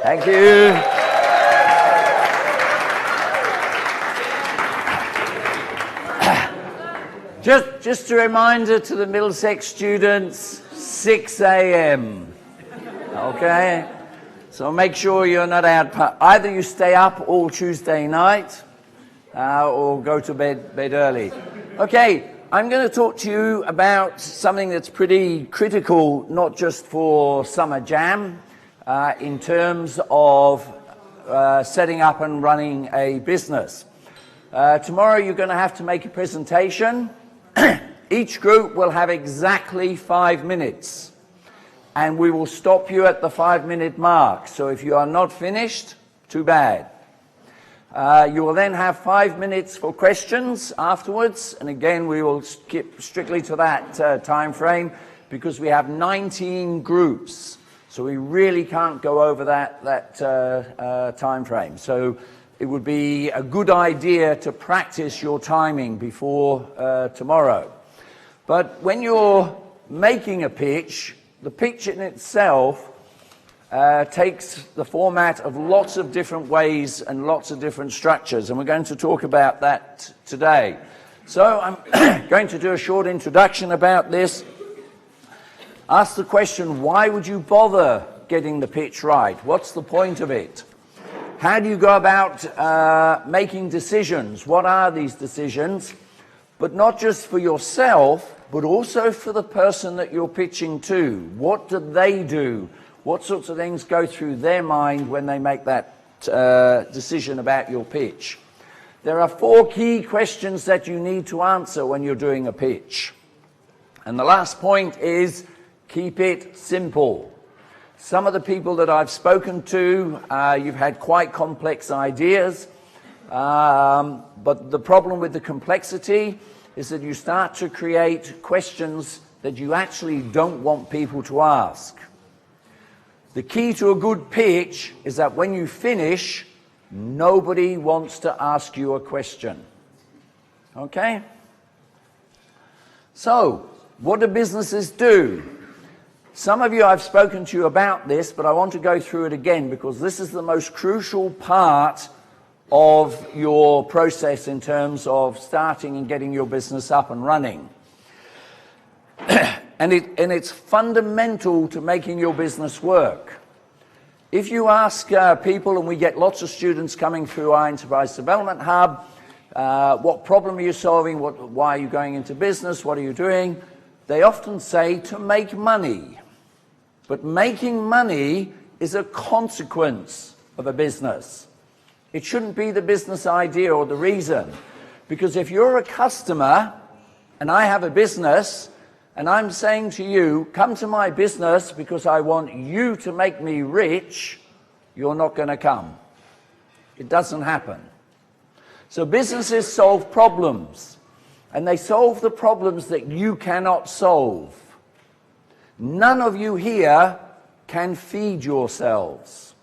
Thank you. Just a reminder to the Middlesex students, 6 a.m. Okay? So make sure you're not out. Either you stay up all Tuesday night or go to bed early. Okay, I'm going to talk to you about something that's pretty critical, not just for Summer Jam, in terms of setting up and running a business. Tomorrow you're going to have to make a presentation. Each group will have exactly 5 minutes, and we will stop you at the 5-minute mark. So if you are not finished, too bad. You will then have 5 minutes for questions afterwards, and again we will skip strictly to that time frame because we have 19 groups, so we really can't go over that time frame. So it would be a good idea to practice your timing before tomorrow. But when you're making a pitch, the pitch in itself takes the format of lots of different ways and lots of different structures, and we're going to talk about that today. So I'm going to do a short introduction about this. Ask the question, why would you bother getting the pitch right? What's the point of it? How do you go about making decisions? What are these decisions? But not just for yourself, but also for the person that you're pitching to. What do they do? What sorts of things go through their mind when they make that decision about your pitch? There are 4 key questions that you need to answer when you're doing a pitch. And the last point is, keep it simple. Some of the people that I've spoken to, you've had quite complex ideas, but the problem with the complexity is that you start to create questions that you actually don't want people to ask. The key to a good pitch is that when you finish, nobody wants to ask you a question. Okay? So, what do businesses do? Some of you, I've spoken to you about this, but I want to go through it again because this is the most crucial part of your process in terms of starting and getting your business up and running. And it's fundamental to making your business work. If you ask people, and we get lots of students coming through our Enterprise Development Hub, what problem are you solving? Why are you going into business? What are you doing? They often say to make money. But making money is a consequence of a business. It shouldn't be the business idea or the reason. Because if you're a customer and I have a business and I'm saying to you, come to my business because I want you to make me rich, you're not going to come. It doesn't happen. So businesses solve problems, and they solve the problems that you cannot solve. None of you here can feed yourselves.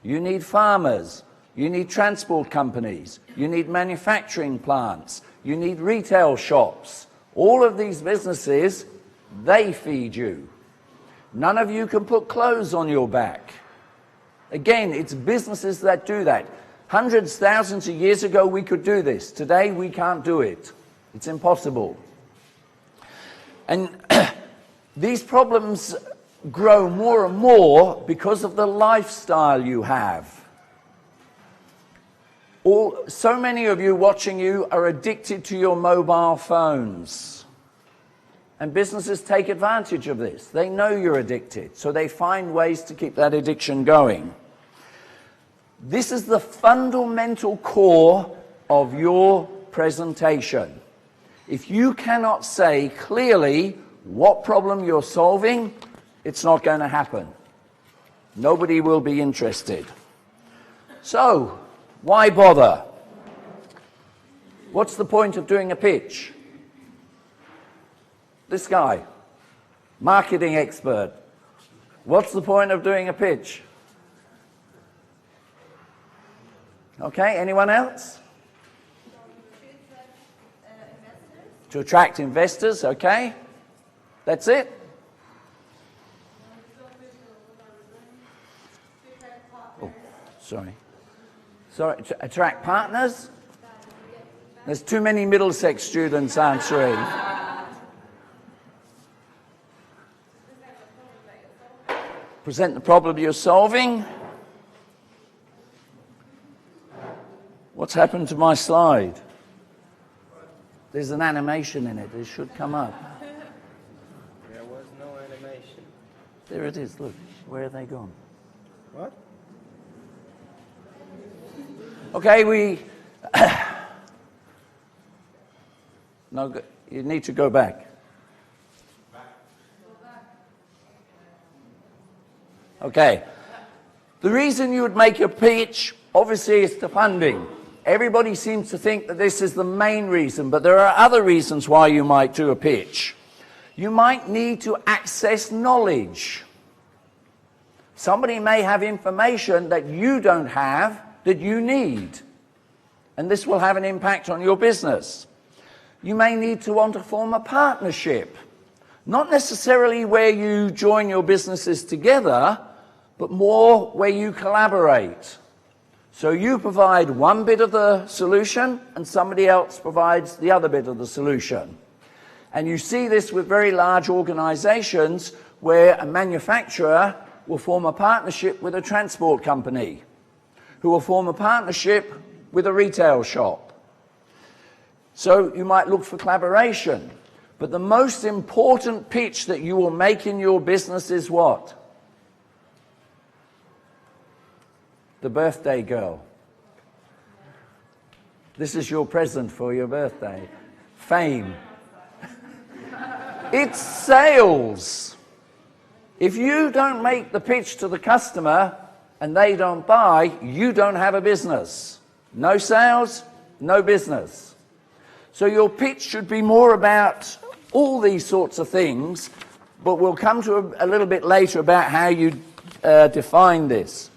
You need farmers. You need transport companies. You need manufacturing plants. You need retail shops. All of these businesses, they feed you. None of you can put clothes on your back. Again, it's businesses that do that. Hundreds, thousands of years ago, we could do this. Today, we can't do it. It's impossible. And these problems grow more and more because of the lifestyle you have. So many of you watching you are addicted to your mobile phones. And businesses take advantage of this. They know you're addicted, so they find ways to keep that addiction going. This is the fundamental core of your presentation. If you cannot say clearly what problem you're solving, it's not going to happen. Nobody will be interested. So, why bother? What's the point of doing a pitch? This guy, marketing expert. What's the point of doing a pitch? Okay, anyone else? To attract investors, okay. That's it? Sorry. Sorry, to attract partners? There's too many Middlesex students answering. Present the problem you're solving. What's happened to my slide? There's an animation in it. It should come up. There was no animation. There it is. Look. Where have they gone? What? Okay, No, you need to go back. Okay. The reason you would make a pitch, obviously, is the funding. Everybody seems to think that this is the main reason, but there are other reasons why you might do a pitch. You might need to access knowledge. Somebody may have information that you don't have that you need, and this will have an impact on your business. You may need to want to form a partnership, not necessarily where you join your businesses together, but more where you collaborate. So you provide one bit of the solution and somebody else provides the other bit of the solution. And you see this with very large organizations where a manufacturer will form a partnership with a transport company, who will form a partnership with a retail shop. So you might look for collaboration. But the most important pitch that you will make in your business is what? The birthday girl. This is your present for your birthday. Fame. It's sales. If you don't make the pitch to the customer and they don't buy, you don't have a business. No sales, no business. So your pitch should be more about all these sorts of things, but we'll come to a little bit later about how you define this.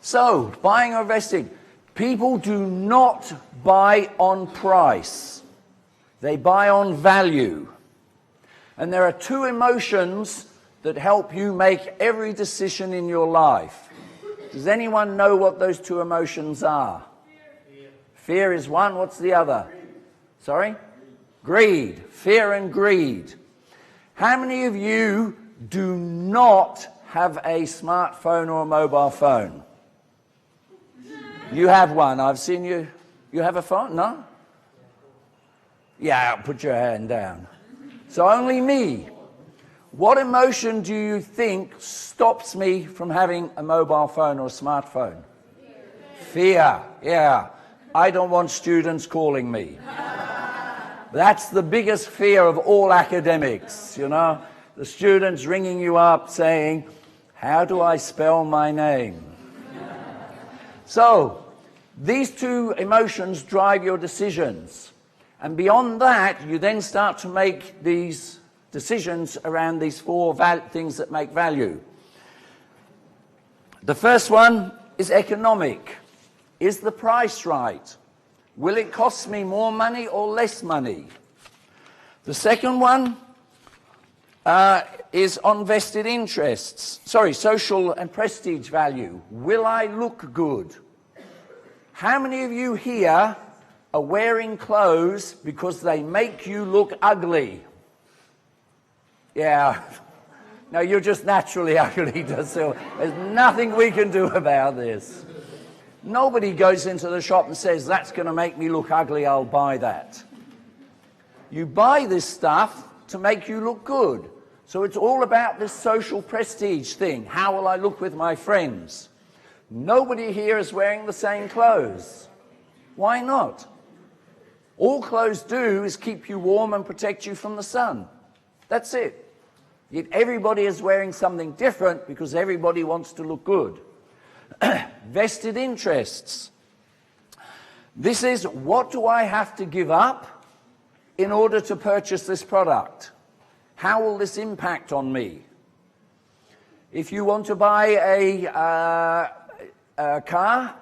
So, buying or investing. People do not buy on price. They buy on value. And there are two emotions that help you make every decision in your life. Does anyone know what those two emotions are? Fear. Fear is one. What's the other? Greed. Sorry? Greed. Fear and greed. How many of you do not have a smartphone or a mobile phone? You have one. I've seen you. You have a phone? No? Yeah, put your hand down. So only me. What emotion do you think stops me from having a mobile phone or a smartphone? Fear. Yeah. I don't want students calling me. That's the biggest fear of all academics, you know. The students ringing you up saying, how do I spell my name? So, these two emotions drive your decisions. And beyond that, you then start to make these decisions around these four things that make value. The first one is economic. Is the price right? Will it cost me more money or less money? The second one is on vested interests. Sorry, social and prestige value. Will I look good? How many of you here are wearing clothes because they make you look ugly? Yeah. No, you're just naturally ugly. So there's nothing we can do about this. Nobody goes into the shop and says, that's going to make me look ugly, I'll buy that. You buy this stuff to make you look good. So it's all about this social prestige thing. How will I look with my friends? Nobody here is wearing the same clothes. Why not? All clothes do is keep you warm and protect you from the sun. That's it. Yet everybody is wearing something different because everybody wants to look good. Vested interests. This is, what do I have to give up in order to purchase this product? How will this impact on me? If you want to buy a car,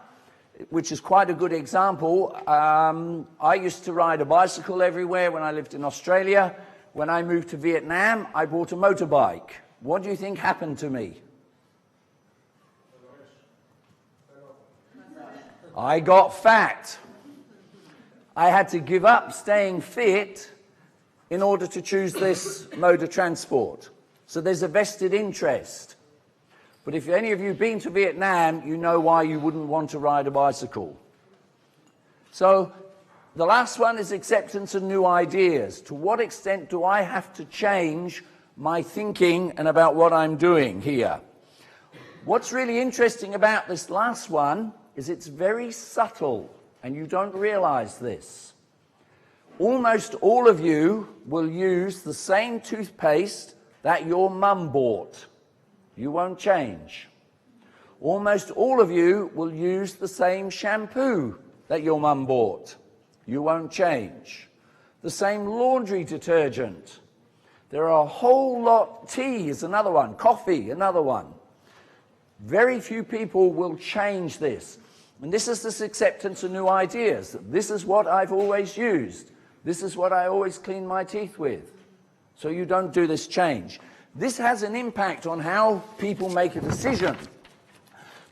which is quite a good example, I used to ride a bicycle everywhere when I lived in Australia. When I moved to Vietnam, I bought a motorbike. What do you think happened to me? I got fat. I had to give up staying fit in order to choose this mode of transport. So there's a vested interest. But if any of you have been to Vietnam, you know why you wouldn't want to ride a bicycle. So the last one is acceptance of new ideas. To what extent do I have to change my thinking and about what I'm doing here? What's really interesting about this last one is it's very subtle, and you don't realize this. Almost all of you will use the same toothpaste that your mum bought. You won't change. Almost all of you will use the same shampoo that your mum bought. You won't change. The same laundry detergent. There are a whole lot. Tea is another one. Coffee, another one. Very few people will change this. And this is this acceptance of new ideas. This is what I've always used. This is what I always clean my teeth with. So you don't do this change. This has an impact on how people make a decision.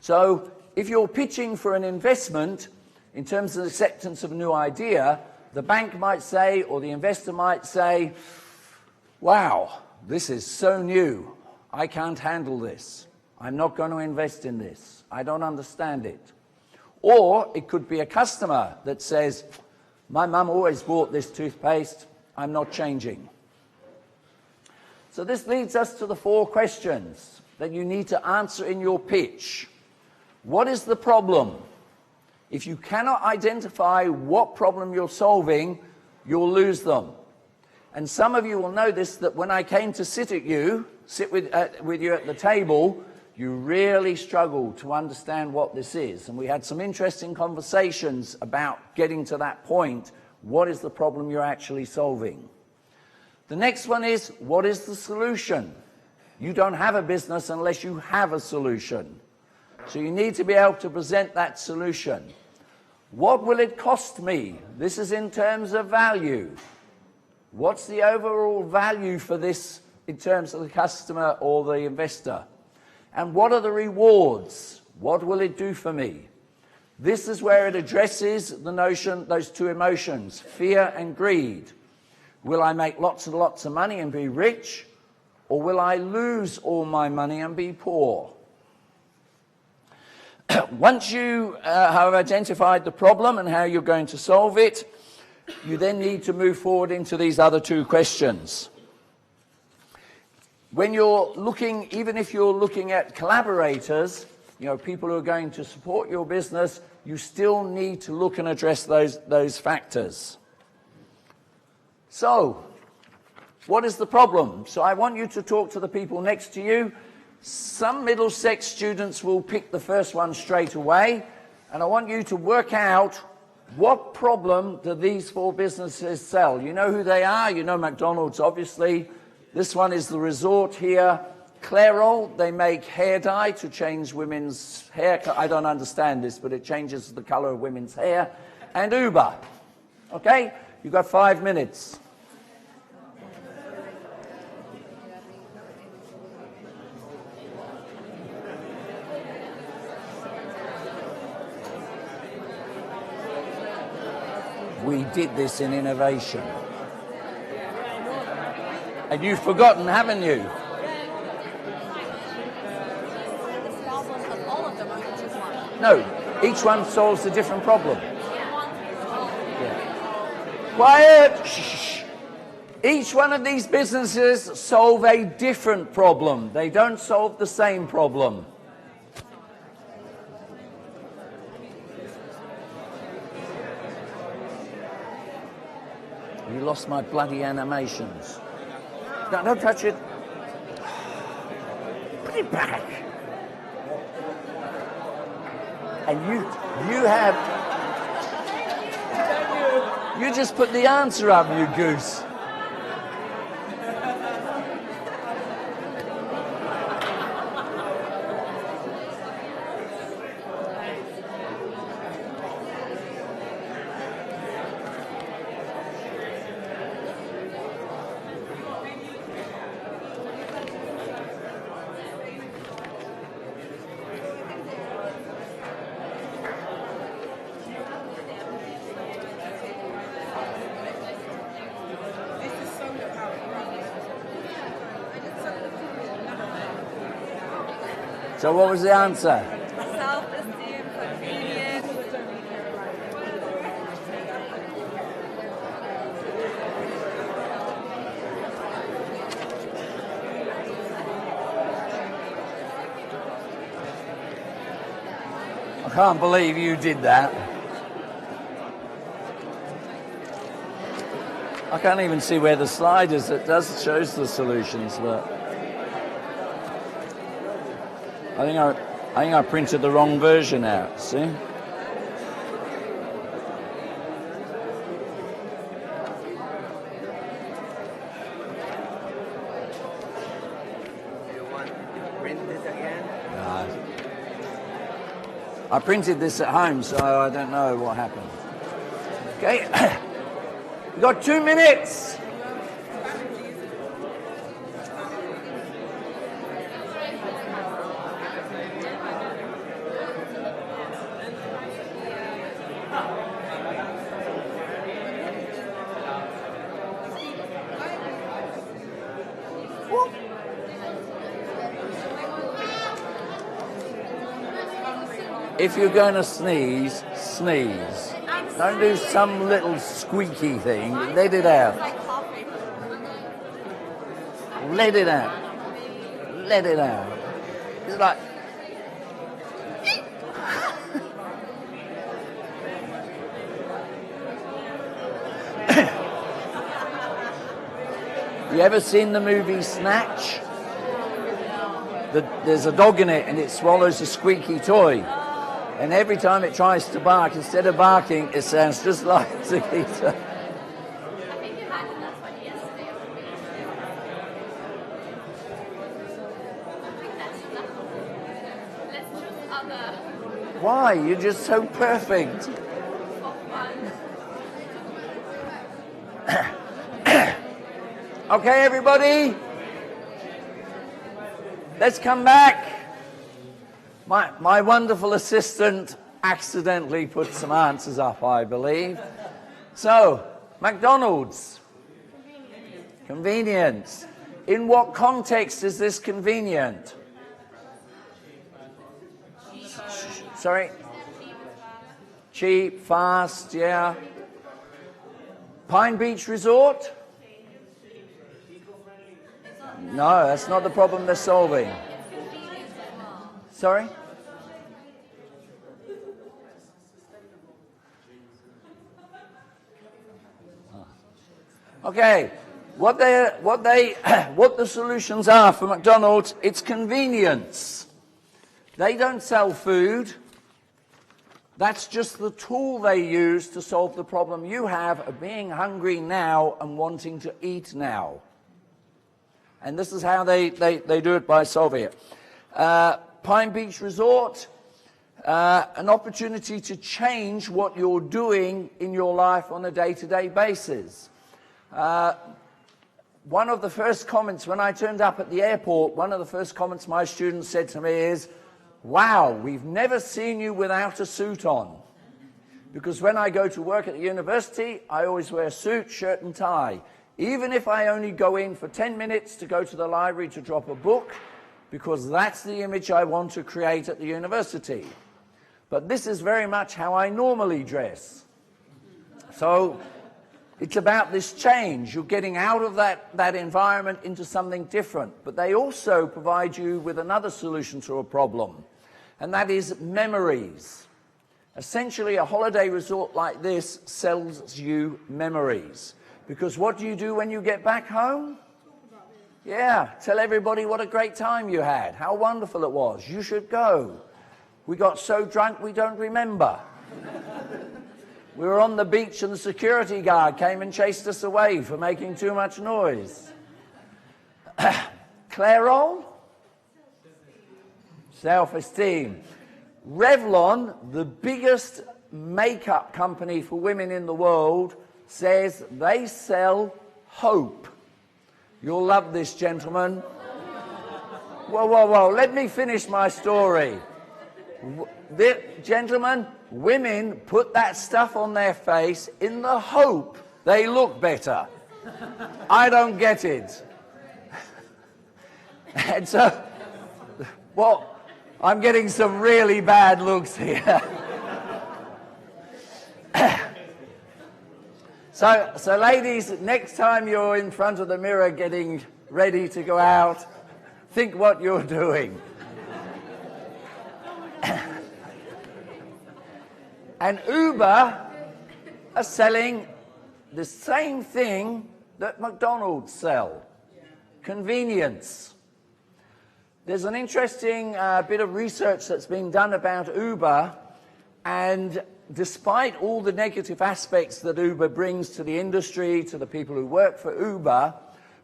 So if you're pitching for an investment, in terms of acceptance of a new idea, the bank might say, or the investor might say, wow, this is so new. I can't handle this. I'm not going to invest in this. I don't understand it. Or it could be a customer that says, my mum always bought this toothpaste. I'm not changing. So this leads us to the 4 questions that you need to answer in your pitch. What is the problem? If you cannot identify what problem you're solving, you'll lose them. And some of you will know this, that when I came to sit with you at the table, you really struggled to understand what this is. And we had some interesting conversations about getting to that point. What is the problem you're actually solving? The next one is, what is the solution? You don't have a business unless you have a solution. So you need to be able to present that solution. What will it cost me? This is in terms of value. What's the overall value for this in terms of the customer or the investor? And what are the rewards? What will it do for me? This is where it addresses the notion, those 2 emotions, fear and greed. Will I make lots and lots of money and be rich? Or will I lose all my money and be poor? Once you have identified the problem and how you're going to solve it, you then need to move forward into these other 2 questions. When you're looking, even if you're looking at collaborators, you know, people who are going to support your business, you still need to look and address those factors. So, what is the problem? So I want you to talk to the people next to you. Some Middlesex students will pick the first one straight away, and I want you to work out what problem do these 4 businesses sell. You know who they are. You know McDonald's, obviously. This one is the resort here. Clairol, they make hair dye to change women's hair. I don't understand this, but it changes the color of women's hair. And Uber. Okay? You've got 5 minutes. We did this in innovation. And you've forgotten, haven't you? No, each one solves a different problem. Yeah. Quiet! Shh. Each one of these businesses solve a different problem. They don't solve the same problem. You lost my bloody animations. No, don't touch it. Put it back. And you have... You just put the answer up, you goose. So what was the answer? Self-esteem, convenience. I can't believe you did that. I can't even see where the slide is. It does shows the solutions, but I think I printed the wrong version out. See? You want to print it again? I printed this at home, so I don't know what happened. Okay, we've got 2 minutes. If you're going to sneeze, sneeze. Don't do some little squeaky thing. Let it out. Let it out. Let it out. It's like... You ever seen the movie Snatch? There's a dog in it and it swallows a squeaky toy. And every time it tries to bark, instead of barking, it sounds just like Zakita. I think you had enough one yesterday. I think that's enough. Let's choose other Why? You're just so perfect. one. Okay, everybody? Let's come back. My wonderful assistant accidentally put some answers up, I believe. So, McDonald's. Convenience. In what context is this convenient? Sorry? Cheap, fast, yeah. Pine Beach Resort? No, that's not the problem they're solving. Sorry? Okay, what the solutions are for McDonald's, it's convenience. They don't sell food. That's just the tool they use to solve the problem you have of being hungry now and wanting to eat now. And this is how they do it by solving it. Pine Beach Resort, an opportunity to change what you're doing in your life on a day-to-day basis. One of the first comments when I turned up at the airport, one of the first comments my students said to me is, "Wow, we've never seen you without a suit on." Because when I go to work at the university, I always wear a suit, shirt and tie. Even if I only go in for 10 minutes to go to the library to drop a book, because that's the image I want to create at the university. But this is very much how I normally dress. So it's about this change. You're getting out of that environment into something different. But they also provide you with another solution to a problem, and that is memories. Essentially, a holiday resort like this sells you memories. Because what do you do when you get back home? Yeah, tell everybody what a great time you had, how wonderful it was. You should go. We got so drunk we don't remember. We were on the beach and the security guard came and chased us away for making too much noise. Clairol? Self-esteem. Revlon, the biggest makeup company for women in the world, says they sell hope. You'll love this, gentlemen. Whoa, whoa, whoa, let me finish my story. Gentlemen, women put that stuff on their face in the hope they look better. I don't get it. And so, well, I'm getting some really bad looks here. So ladies, next time you're in front of the mirror getting ready to go out, think what you're doing. And Uber are selling the same thing that McDonald's sell, convenience. There's an interesting bit of research that's been done about Uber, and despite all the negative aspects that Uber brings to the industry, to the people who work for Uber,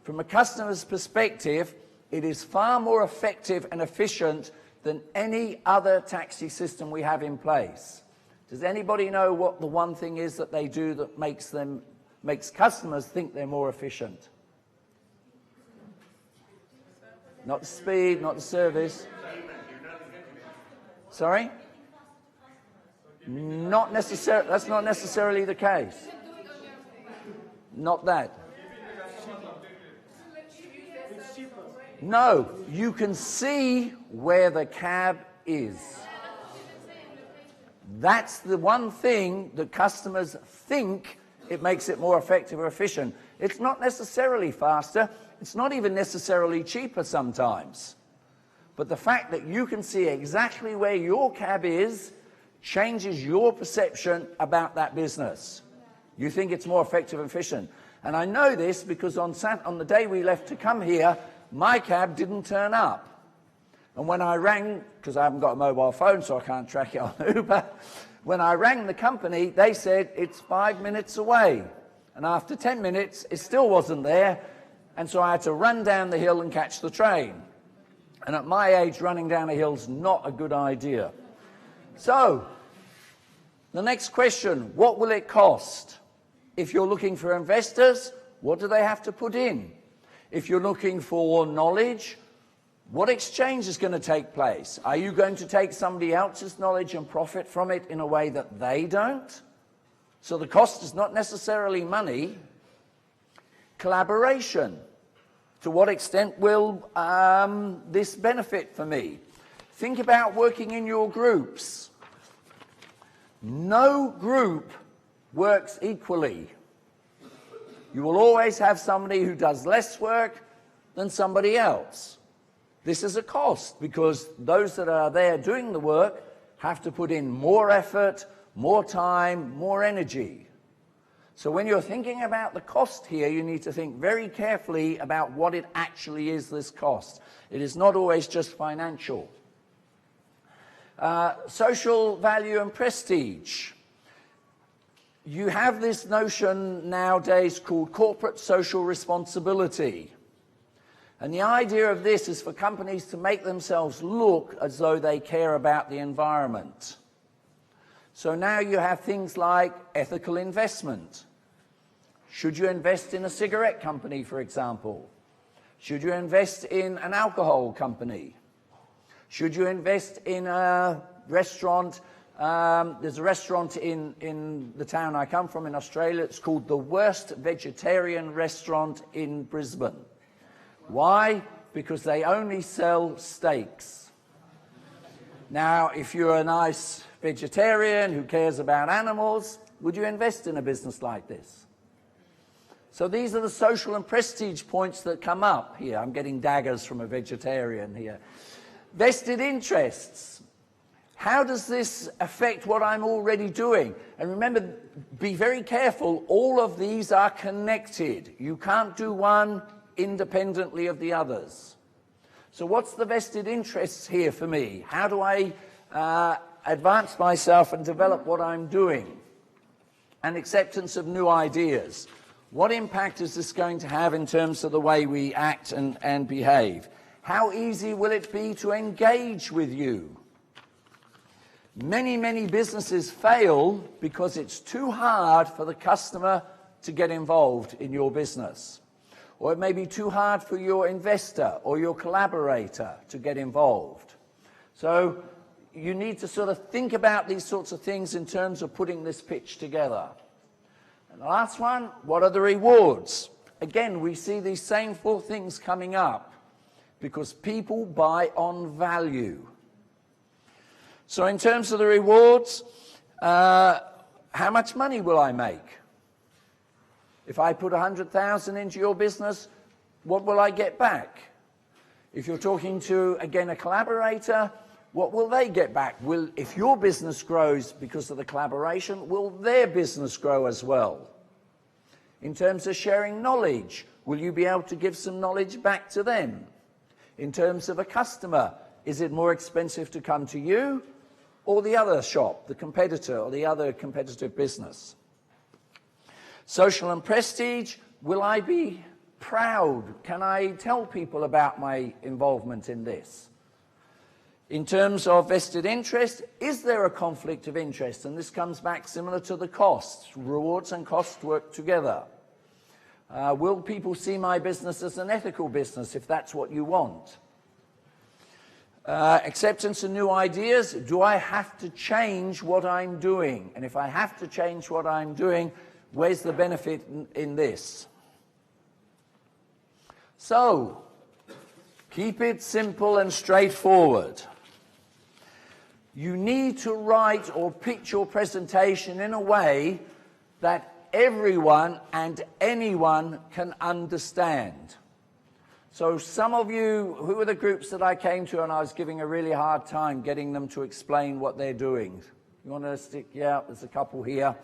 from a customer's perspective, it is far more effective and efficient than any other taxi system we have in place. Does anybody know what the one thing is that they do that makes customers think they're more efficient? Not the speed, not the service. Sorry? Not necessarily. That's not necessarily the case. Not that. No, you can see where the cab is. That's the one thing that customers think it makes it more effective or efficient. It's not necessarily faster. It's not even necessarily cheaper sometimes. But the fact that you can see exactly where your cab is changes your perception about that business. You think it's more effective and efficient. And I know this because on the day we left to come here, my cab didn't turn up. And when I rang, because I haven't got a mobile phone so I can't track it on Uber, when I rang the company, they said it's 5 minutes away. And after 10 minutes, it still wasn't there. And so I had to run down the hill and catch the train. And at my age, running down a hill's not a good idea. So, the next question, what will it cost? If you're looking for investors, what do they have to put in? If you're looking for knowledge, what exchange is going to take place? Are you going to take somebody else's knowledge and profit from it in a way that they don't? So the cost is not necessarily money. Collaboration. To what extent will this benefit for me? Think about working in your groups. No group works equally. You will always have somebody who does less work than somebody else. This is a cost because those that are there doing the work have to put in more effort, more time, more energy. So when you're thinking about the cost here, you need to think very carefully about what it actually is, this cost. It is not always just financial. Social value and prestige. You have this notion nowadays called corporate social responsibility. And the idea of this is for companies to make themselves look as though they care about the environment. So now you have things like ethical investment. Should you invest in a cigarette company, for example? Should you invest in an alcohol company? Should you invest in a restaurant? There's a restaurant in the town I come from in Australia. It's called the worst vegetarian restaurant in Brisbane. Why? Because they only sell steaks. Now, if you're a nice vegetarian who cares about animals, would you invest in a business like this? So these are the social and prestige points that come up here. I'm getting daggers from a vegetarian here. Vested interests. How does this affect what I'm already doing? And remember, be very careful. All of these are connected. You can't do one independently of the others. So what's the vested interests here for me? How do I advance myself and develop what I'm doing? And acceptance of new ideas. What impact is this going to have in terms of the way we act and behave? How easy will it be to engage with you? Many, many businesses fail because it's too hard for the customer to get involved in your business. Or it may be too hard for your investor or your collaborator to get involved. So you need to sort of think about these sorts of things in terms of putting this pitch together. And the last one, what are the rewards? Again, we see these same four things coming up because people buy on value. So in terms of the rewards, how much money will I make? If I put 100,000 into your business, what will I get back? If you're talking to, again, a collaborator, what will they get back? If your business grows because of the collaboration, will their business grow as well? In terms of sharing knowledge, will you be able to give some knowledge back to them? In terms of a customer, is it more expensive to come to you or the other shop, the competitor or the other competitive business? Social and prestige, will I be proud? Can I tell people about my involvement in this? In terms of vested interest, is there a conflict of interest? And this comes back similar to the costs. Rewards and costs work together. Will people see my business as an ethical business if that's what you want? Acceptance of new ideas. Do I have to change what I'm doing? And if I have to change what I'm doing, where's the benefit in this? So, keep it simple and straightforward. You need to write or pitch your presentation in a way that everyone and anyone can understand. So some of you, who were the groups that I came to and I was giving a really hard time getting them to explain what they're doing? You want to stick? Yeah, there's a couple here.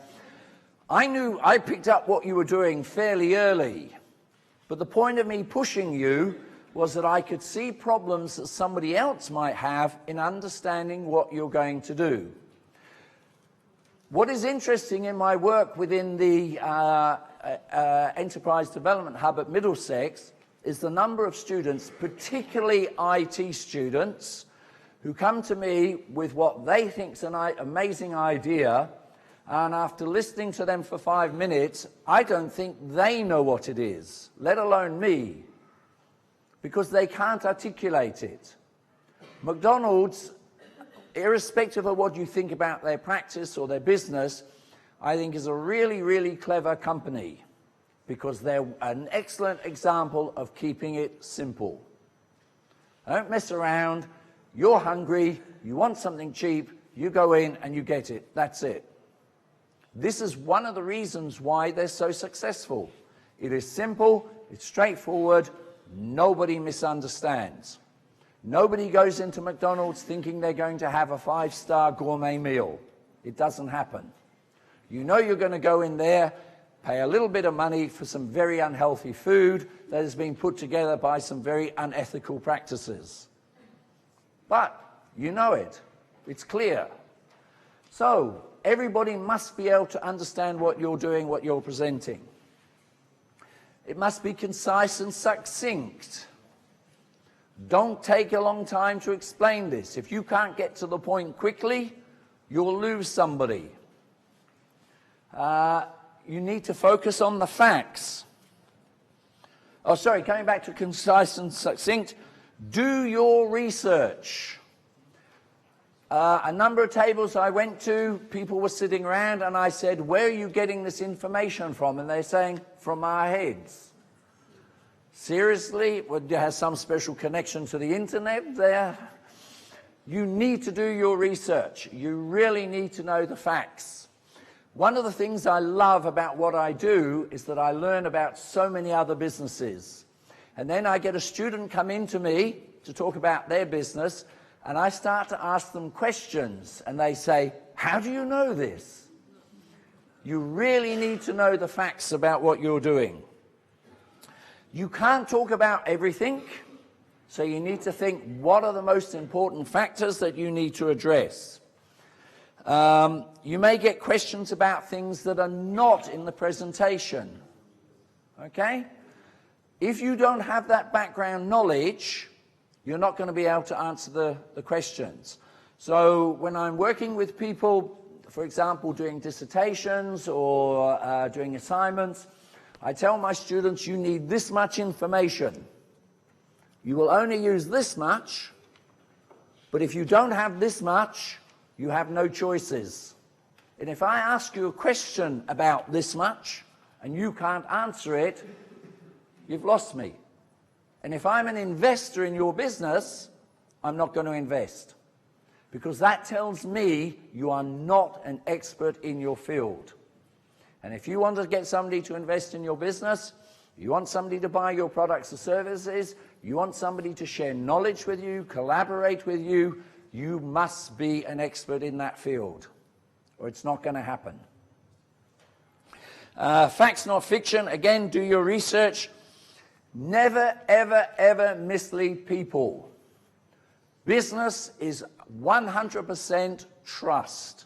I picked up what you were doing fairly early, but the point of me pushing you was that I could see problems that somebody else might have in understanding what you're going to do. What is interesting in my work within the Enterprise Development Hub at Middlesex is the number of students, particularly IT students, who come to me with what they think is an amazing idea, and after listening to them for 5 minutes, I don't think they know what it is, let alone me, because they can't articulate it. McDonald's, irrespective of what you think about their practice or their business, I think is a really, really clever company because they're an excellent example of keeping it simple. Don't mess around. You're hungry, you want something cheap, you go in and you get it. That's it. This is one of the reasons why they're so successful. It is simple, it's straightforward, nobody misunderstands. Nobody goes into McDonald's thinking they're going to have a 5-star gourmet meal. It doesn't happen. You know you're going to go in there, pay a little bit of money for some very unhealthy food that has been put together by some very unethical practices. But you know it. It's clear. So everybody must be able to understand what you're doing, what you're presenting. It must be concise and succinct. Don't take a long time to explain this. If you can't get to the point quickly, you'll lose somebody. You need to focus on the facts. Oh, sorry, coming back to concise and succinct, do your research. A number of tables I went to, people were sitting around and I said, where are you getting this information from? And they're saying, from our heads. Seriously? Would you have some special connection to the internet there? You need to do your research. You really need to know the facts. One of the things I love about what I do is that I learn about so many other businesses. And then I get a student come into me to talk about their business, and I start to ask them questions, and they say, how do you know this? You really need to know the facts about what you're doing. You can't talk about everything, so you need to think, what are the most important factors that you need to address? You may get questions about things that are not in the presentation, okay? If you don't have that background knowledge, you're not going to be able to answer the questions. So when I'm working with people, for example, doing dissertations or doing assignments, I tell my students, you need this much information. You will only use this much, but if you don't have this much, you have no choices. And if I ask you a question about this much, and you can't answer it, you've lost me. And if I'm an investor in your business, I'm not going to invest. because that tells me you are not an expert in your field. And if you want to get somebody to invest in your business, you want somebody to buy your products or services, you want somebody to share knowledge with you, collaborate with you, you must be an expert in that field, or it's not going to happen. Facts, not fiction. Again, do your research. Never, ever, ever mislead people. Business is 100% trust,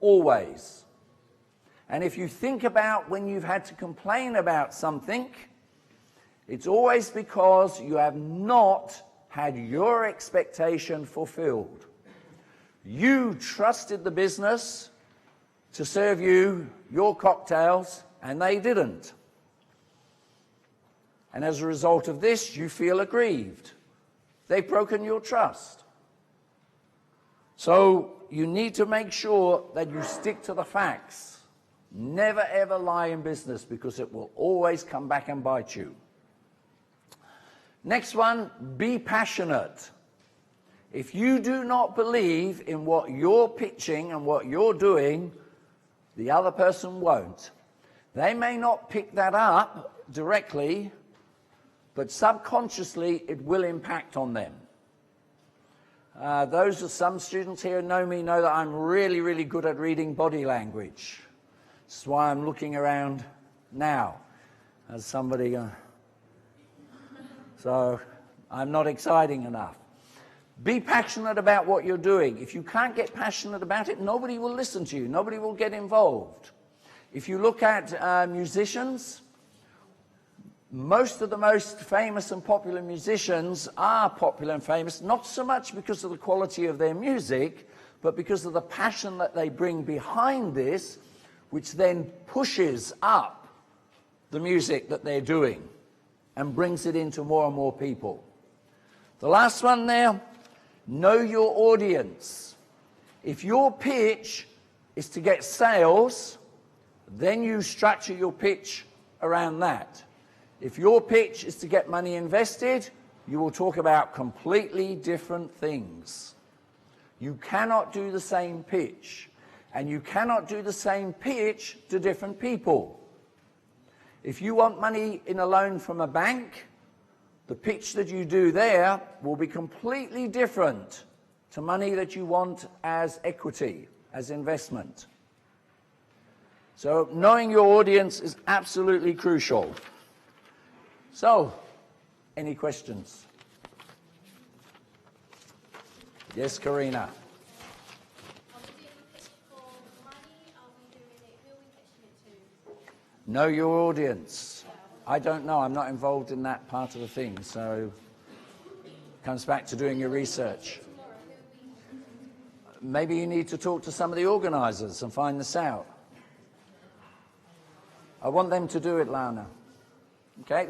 always. And if you think about when you've had to complain about something, it's always because you have not had your expectation fulfilled. You trusted the business to serve you your cocktails, and they didn't. And as a result of this, you feel aggrieved. They've broken your trust. So you need to make sure that you stick to the facts. Never ever lie in business, because it will always come back and bite you. Next one, be passionate. If you do not believe in what you're pitching and what you're doing, the other person won't. They may not pick that up directly, but subconsciously it will impact on them. Some students here who know me know that I'm really, really good at reading body language. That's why I'm looking around now as somebody. So I'm not exciting enough. Be passionate about what you're doing. If you can't get passionate about it, nobody will listen to you. Nobody will get involved. If you look at musicians, most of the most famous and popular musicians are popular and famous, not so much because of the quality of their music, but because of the passion that they bring behind this, which then pushes up the music that they're doing and brings it into more and more people. The last one there, know your audience. If your pitch is to get sales, then you structure your pitch around that. If your pitch is to get money invested, you will talk about completely different things. You cannot do the same pitch, and you cannot do the same pitch to different people. If you want money in a loan from a bank, the pitch that you do there will be completely different to money that you want as equity, as investment. So knowing your audience is absolutely crucial. So, any questions? Yes, Karina. Are we doing a pitch for money? Are we doing it? Who are we pitching it to? Know your audience. I don't know. I'm not involved in that part of the thing. So, it comes back to doing your research. Maybe you need to talk to some of the organisers and find this out. I want them to do it, Lana. Okay,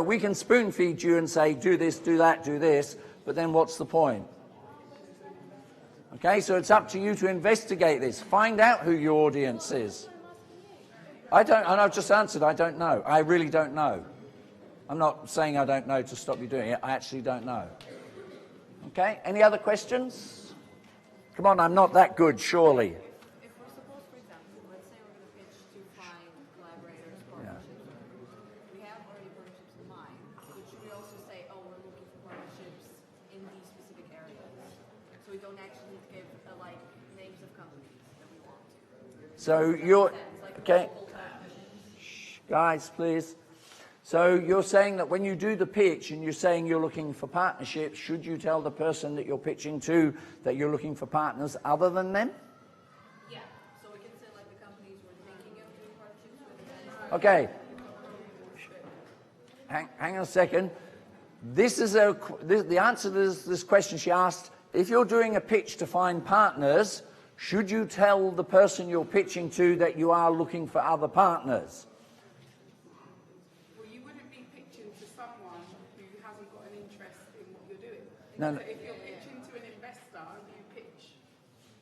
we can spoon feed you and say, do this, do that, do this, but then what's the point? Okay, so it's up to you to investigate this. Find out who your audience is. And I've just answered, I don't know. I really don't know. I'm not saying I don't know to stop you doing it. I actually don't know. Okay, any other questions? Come on, I'm not that good, surely. If we're supposed, for example, let's say we're going to pitch to find collaborators, partnerships. We have already partnerships in mind, but should we also say, oh, we're looking for partnerships in these specific areas? So we don't actually need to give names of companies that we want. So you're, okay, guys, please. So you're saying that when you do the pitch and you're saying you're looking for partnerships, should you tell the person that you're pitching to that you're looking for partners other than them? Yeah, so we can say the companies we're thinking of doing partnerships with. Okay. Hang on a second. The answer to this question she asked, if you're doing a pitch to find partners, should you tell the person you're pitching to that you are looking for other partners? Well, you wouldn't be pitching to someone who hasn't got an interest in what you're doing. No. So if you're pitching to an investor, you pitch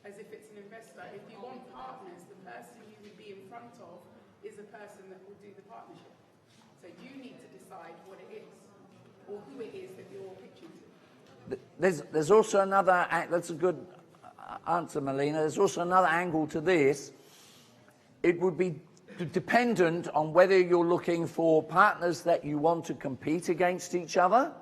as if it's an investor. If you want partners, the person you would be in front of is a person that will do the partnership. So you need to decide what it is or who it is that you're pitching to. there's also another, that's a good answer, Melina. There's also another angle to this. It would be dependent on whether you're looking for partners that you want to compete against each other,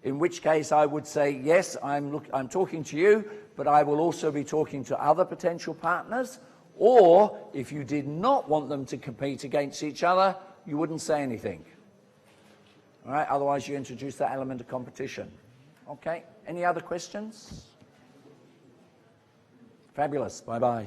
in which case I would say, yes, I'm talking to you, but I will also be talking to other potential partners. Or if you did not want them to compete against each other, you wouldn't say anything. All right, otherwise you introduce that element of competition. Okay, any other questions? Fabulous, bye-bye.